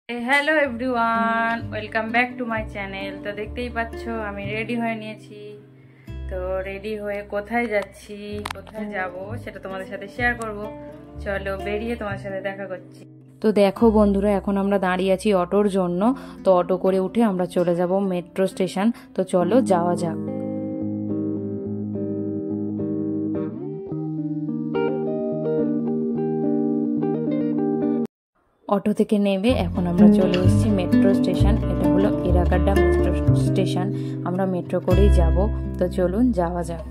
Hello everyone, welcome back to my channel. তো দেখতেই পাচ্ছ আমি রেডি হয়ে নিয়েছি। তো রেডি হয়ে কোথায় যাচ্ছি, কোথায় যাব সেটা তোমাদের সাথে শেয়ার করব। চলো বেরিয়ে তোমার সাথে দেখা করছি। তো দেখো বন্ধুরা, এখন আমরা দাঁড়িয়ে আছি অটোর জন্য। তো অটো করে উঠে আমরা চলে যাব মেট্রো স্টেশন। তো চলো যাওয়া যাক। অটো থেকে নেমে এখন আমরা চলে এসেছি মেট্রো স্টেশন। এটা হলো ইরাকাড্ডা মেট্রো স্টেশন। আমরা মেট্রো করেই যাব। তো চলুন যাওয়া যাক।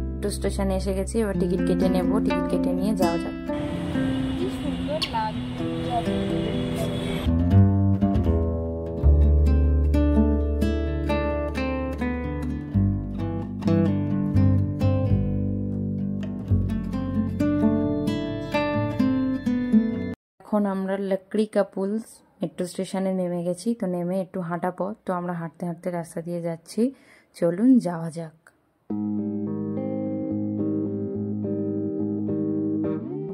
মেট্রো স্টেশনে এসে গেছি, এবার টিকিট কেটে নেব। টিকিট কেটে নিয়ে যাওয়া যাক। কি সুন্দর লাগছে। এখন আমরা লকড়ি কা পুলস মেট্রো স্টেশনে নেমে গেছি। তো নেমে একটু হাঁটা পথ, তো আমরা হাঁটতে হাঁটতে রাস্তা দিয়ে যাচ্ছি। চলুন যাওয়া যাক।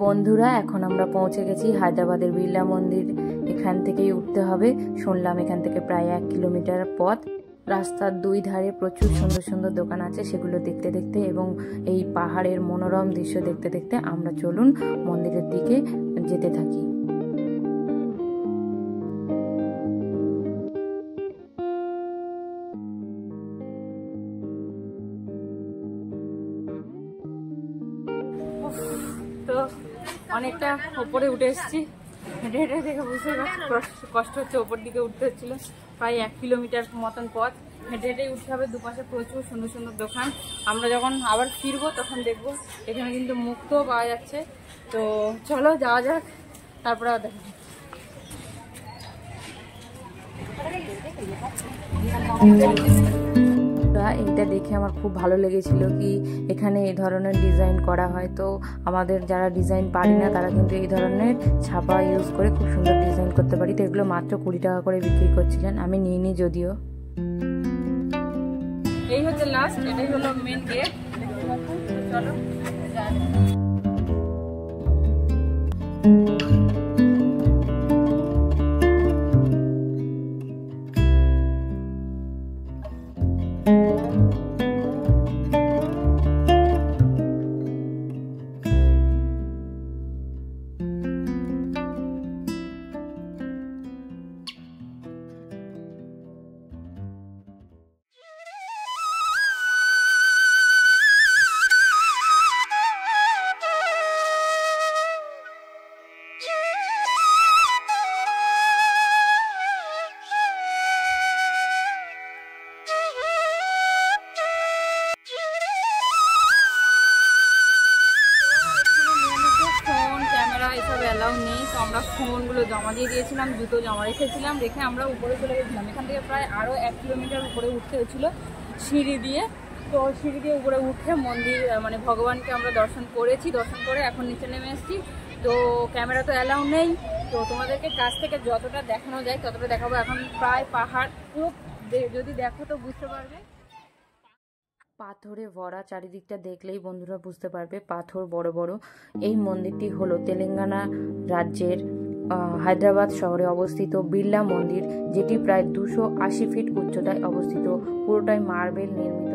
বন্ধুরা, এখন আমরা পৌঁছে গেছি হায়দ্রাবাদের বিড়লা মন্দির। এখান থেকেই উঠতে হবে। শুনলাম এখান থেকে প্রায় 1 কিলোমিটার পথ। রাস্তার দুই ধারে প্রচুর সুন্দর সুন্দর দোকান আছে, সেগুলো দেখতে দেখতে এবং এই পাহাড়ের মনোরম দৃশ্য দেখতে দেখতে আমরা চলুন মন্দিরের দিকে যেতে থাকি। তো অনেকটা ওপরে উঠে এসেছি। হেঁটে হেঁটে দেখে বুঝতে কষ্ট হচ্ছে, ওপর দিকে উঠতে হচ্ছিল। প্রায় 1 কিলোমিটার মতন পথ হেঁটে হেঁটেই উঠতে হবে। দুপাশে প্রচুর সুন্দর সুন্দর দোকান। আমরা যখন আবার ফিরবো তখন দেখবো এখানে কিন্তু মুক্তও পাওয়া যাচ্ছে। তো চলো যাওয়া যাক, তারপরে দেখা এইটা দেখে আমার খুব ভালো লেগেছিল কি এখানে এই ধরনের ডিজাইন করা হয়। তো আমাদের যারা ডিজাইন পারি না তারা কিন্তু এই ধরনের ছাপা ইউজ করে খুব সুন্দর ডিজাইন করতে পারি। তো এগুলো মাত্র 20 টাকা করে বিক্রি করছিলেন, আমি নিইনি যদিও। এই হচ্ছে লাস্ট, এটাই হলো মেন গেট। চলো এসব অ্যালাউ নেই। তো আমরা ফোনগুলো জমা দিয়ে দিয়েছিলাম, জুতো জমা রেখেছিলাম, রেখে আমরা উপরে চলে গেছিলাম। এখান থেকে প্রায় আরও 1 কিলোমিটার উপরে উঠতে হয়েছিল সিঁড়ি দিয়ে। তো সিঁড়ি দিয়ে উপরে উঠে মন্দির মানে ভগবানকে আমরা দর্শন করেছি। দর্শন করে এখন নিচে নেমে এসেছি। তো ক্যামেরা তো অ্যালাউ নেই, তো তোমাদেরকে কাছ থেকে যতটা দেখানো যায় ততটা দেখাবো। এখন প্রায় পাহাড় পুরো যদি দেখো তো বুঝতে পারবে, পাথরে ভরা। চারিদিকটা দেখলেই বন্ধুরা বুঝতে পারবে পাথর বড় বড়। এই মন্দিরটি হলো তেলেঙ্গানা রাজ্যের হায়দ্রাবাদ শহরে অবস্থিত বিড়লা মন্দির, যেটি প্রায় 280 ফিট উচ্চতায় অবস্থিত। পুরোটাই মার্বেল নির্মিত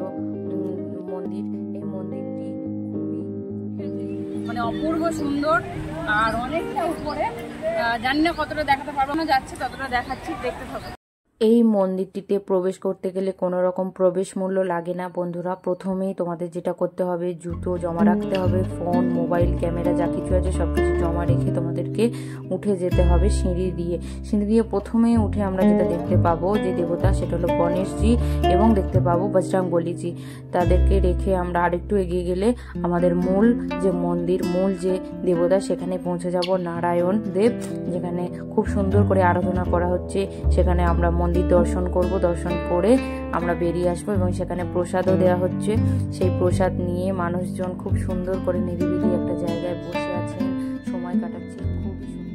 মন্দির। এই মন্দিরটি খুবই মানে অপূর্ব সুন্দর আর অনেকটা উপরে। জানি না কতটা দেখাতে পারবো না, যাচ্ছে ততটা দেখাচ্ছি, দেখতে থাকো। এই মন্দিরটিতে প্রবেশ করতে গেলে কোনো রকম প্রবেশ মূল্য লাগে না বন্ধুরা। প্রথমেই তোমাদের যেটা করতে হবে, জুতো জমা রাখতে হবে, ফোন, মোবাইল, ক্যামেরা যা কিছু আছে সব কিছু জমা রেখে তোমাদেরকে উঠে যেতে হবে সিঁড়ি দিয়ে। সিঁড়ি দিয়ে প্রথমেই উঠে আমরা যেটা দেখতে পাবো যে দেবতা, সেটা হলো গণেশজি এবং দেখতে পাবো বজরংবলীজি। তাদেরকে রেখে আমরা আরেকটু এগিয়ে গেলে আমাদের মূল যে মন্দির, মূল যে দেবতা, সেখানে পৌঁছে যাব নারায়ণ দেব, যেখানে খুব সুন্দর করে আরাধনা করা হচ্ছে। সেখানে আমরা মন্দির দর্শন করব, দর্শন করে আমরা বেরিয়ে আসবো এবং সেখানে প্রসাদও দেওয়া হচ্ছে। সেই প্রসাদ নিয়ে মানুষজন খুব সুন্দর করে নিরিবিলি একটা জায়গায় বসে আছেন, সময় কাটাচ্ছে। খুবই সুন্দর।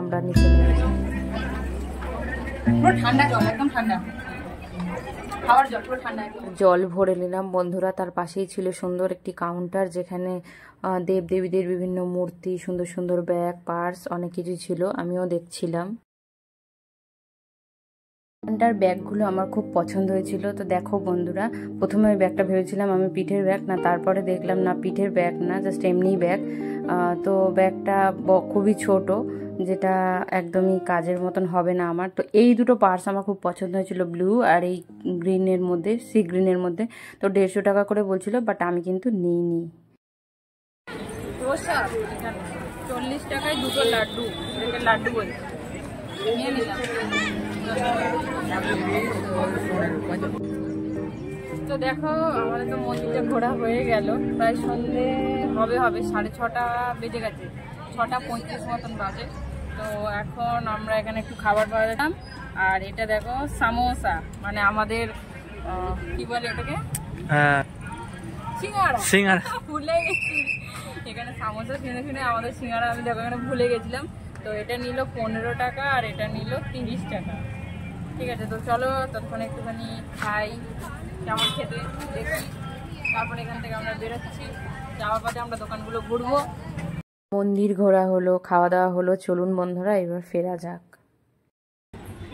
আমরা নিচে নেমে যাই। ঠান্ডা জল, একদম ঠান্ডা খাওয়ার জল, পুরো ঠান্ডা। জল ভরে নিলাম বন্ধুরা। তার পাশেই ছিল সুন্দর একটি কাউন্টার, যেখানে দেব দেবীদের বিভিন্ন মূর্তি, সুন্দর সুন্দর ব্যাগ, পার্স, অনেক কিছু ছিল, আমিও দেখছিলাম। এখানটার ব্যাগগুলো আমার খুব পছন্দ হয়েছিল। তো দেখো বন্ধুরা, প্রথমে ওই ব্যাগটা ভেবেছিলাম আমি পিঠের ব্যাগ, না তারপরে দেখলাম না পিঠের ব্যাগ না, জাস্ট এমনি ব্যাগ। তো ব্যাগটা খুবই ছোট, যেটা একদমই কাজের মতন হবে না আমার। তো এই দুটো পার্স আমার খুব পছন্দ হয়েছিল, ব্লু আর এই গ্রিনের মধ্যে, সি গ্রিনের মধ্যে। তো 150 টাকা করে বলছিল, বাট আমি কিন্তু নিইনি। 40 টাকায় দুটো লাড্ডু, লাড্ডু বলে নিয়ে নিলাম। তো দেখো আমাদের তো মন্দিরটা ঘোরা হয়ে গেল, প্রায় সন্ধে হবে 6:30 বেজে গেছে, 6:35 মতন বাজে। তো এখন আমরা এখানে একটু খাবার পাওয়া যেতাম। আর এটা দেখো সামোসা, মানে আমাদের কি বলে এটাকে, সিঙ্গারা, সিঙ্গারা ভুলে গেছি। এখানে সামোসা শুনে আমাদের সিঙ্গারা আমি দেখো এখানে ভুলে গেছিলাম। তো এটা নিল 15 টাকা আর এটা নিল 30 টাকা। ঠিক আছে, তো চলো ততক্ষণ একটুখানি খাই, কেমন খেতে দেখি, তারপরে এখান থেকে আমরা বেরোচ্ছি। যাওয়ার পথে আমরা দোকানগুলো ঘুরবো। মন্দির ঘোরা হলো, খাওয়া দাওয়া হলো, চলুন বন্ধুরা এবার ফেরা যাক।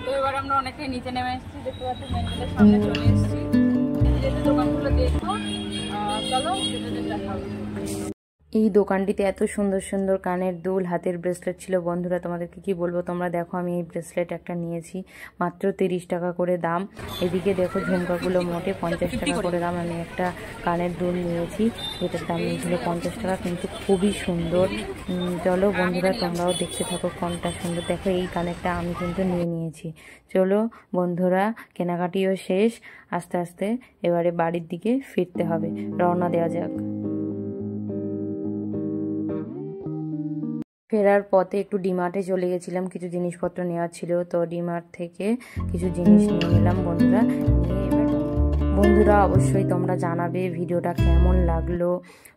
তো এবার আমরা অনেকটাই নিচে নেমে এসেছি, দেখতে পাচ্ছি মন্দিরের সামনে চলে এসেছি। যেতে দোকানগুলো দেখবো, চলো যেতে দেখা হবে। এই দোকানটিতে এত সুন্দর সুন্দর কানের দুল, হাতের ব্রেসলেট ছিল বন্ধুরা, তোমাদেরকে কি বলবো। তোমরা দেখো আমি এই ব্রেসলেট একটা নিয়েছি, মাত্র 30 টাকা করে দাম। এদিকে দেখো ঝুমকাগুলো মোটে 50 টাকা করে দাম। আমি একটা কানের দুল নিয়েছি, যেটার দাম নিয়েছিল 50 টাকা, কিন্তু খুবই সুন্দর। চলো বন্ধুরা তোমরাও দেখতে থাকো কোনটা সুন্দর। দেখো এই কানেরটা আমি কিন্তু নিয়ে নিয়েছি। চলো বন্ধুরা, কেনাকাটিও শেষ, আস্তে আস্তে এবারে বাড়ির দিকে ফিরতে হবে, রওনা দেওয়া যাক। ফেরার পথে একটু ডিমার্টে চলে গেছিলাম, কিছু জিনিসপত্র নেওয়ার ছিল। তো ডিমার্ট থেকে কিছু জিনিস নিয়ে নিলাম বন্ধুরা। বন্ধুরা অবশ্যই তোমরা জানাবে ভিডিওটা কেমন লাগলো,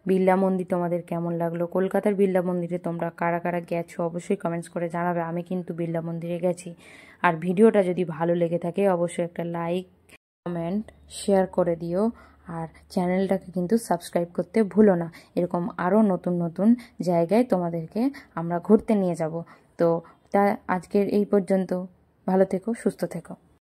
বিড়লা মন্দির তোমাদের কেমন লাগলো, কলকাতার বিড়লা মন্দিরে তোমরা কারা কারা গেছো অবশ্যই কমেন্টস করে জানাবে। আমি কিন্তু বিড়লা মন্দিরে গেছি। আর ভিডিওটা যদি ভালো লেগে থাকে অবশ্যই একটা লাইক, কমেন্ট, শেয়ার করে দিও। আর চ্যানেলটাকে কিন্তু সাবস্ক্রাইব করতে ভুলো না। এরকম আরও নতুন নতুন জায়গায় তোমাদেরকে আমরা ঘুরতে নিয়ে যাব। তো তা আজকের এই পর্যন্ত, ভালো থেকো, সুস্থ থেকো।